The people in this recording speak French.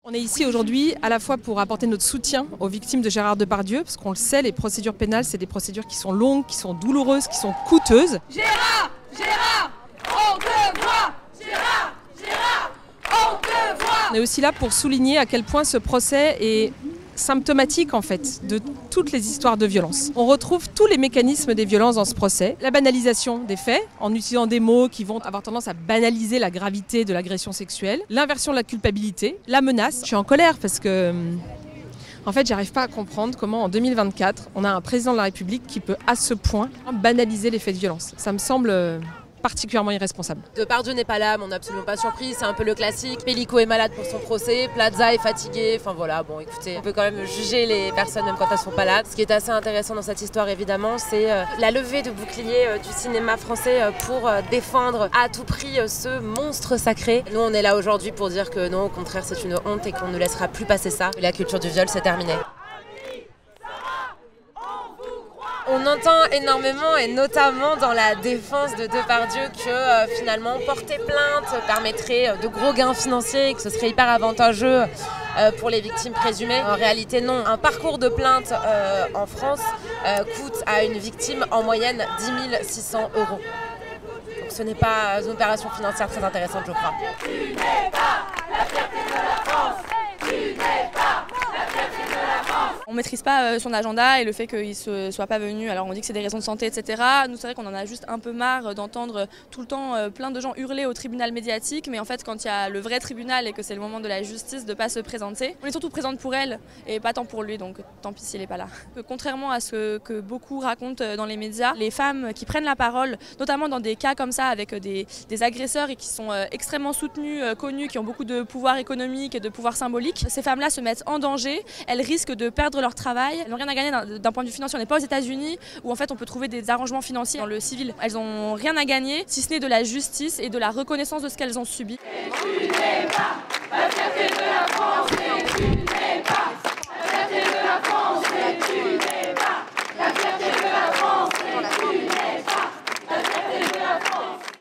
On est ici aujourd'hui à la fois pour apporter notre soutien aux victimes de Gérard Depardieu, parce qu'on le sait, les procédures pénales, c'est des procédures qui sont longues, qui sont douloureuses, qui sont coûteuses. Gérard, Gérard, on te voit. Gérard, Gérard, on te voit. On est aussi là pour souligner à quel point ce procès est symptomatique en fait de toutes les histoires de violence. On retrouve tous les mécanismes des violences dans ce procès. La banalisation des faits, en utilisant des mots qui vont avoir tendance à banaliser la gravité de l'agression sexuelle, l'inversion de la culpabilité, la menace. Je suis en colère parce que en fait, j'arrive pas à comprendre comment en 2024, on a un président de la République qui peut à ce point banaliser les faits de violence. Ça me semble particulièrement irresponsable. Depardieu n'est pas là, mais on n'est absolument pas surpris, c'est un peu le classique. Pellico est malade pour son procès, Plaza est fatigué, enfin voilà, bon écoutez, on peut quand même juger les personnes même quand elles sont pas là. Ce qui est assez intéressant dans cette histoire évidemment, c'est la levée de bouclier du cinéma français pour défendre à tout prix ce monstre sacré. Nous on est là aujourd'hui pour dire que non, au contraire c'est une honte et qu'on ne laissera plus passer ça. La culture du viol c'est terminé. On entend énormément, et notamment dans la défense de Depardieu, que finalement porter plainte permettrait de gros gains financiers et que ce serait hyper avantageux pour les victimes présumées. En réalité non, un parcours de plainte en France coûte à une victime en moyenne 10 600 €. Donc ce n'est pas une opération financière très intéressante je crois. Tu n'es pas la fierté de la France. Tu n'es pas la fierté de la France. On ne maîtrise pas son agenda et le fait qu'il ne soit pas venu, alors on dit que c'est des raisons de santé, etc. Nous, c'est vrai qu'on en a juste un peu marre d'entendre tout le temps plein de gens hurler au tribunal médiatique, mais en fait, quand il y a le vrai tribunal et que c'est le moment de la justice, de ne pas se présenter. On est surtout présente pour elle et pas tant pour lui, donc tant pis s'il n'est pas là. Contrairement à ce que beaucoup racontent dans les médias, les femmes qui prennent la parole, notamment dans des cas comme ça, avec des agresseurs et qui sont extrêmement soutenus, connus, qui ont beaucoup de pouvoir économique et de pouvoir symbolique, ces femmes-là se mettent en danger, elles risquent de perdre leur travail, elles n'ont rien à gagner d'un point de vue financier. On n'est pas aux États-Unis où en fait on peut trouver des arrangements financiers dans le civil. Elles n'ont rien à gagner si ce n'est de la justice et de la reconnaissance de ce qu'elles ont subi. Et tu n'es pas la fierté de la France. Et tu n'es pas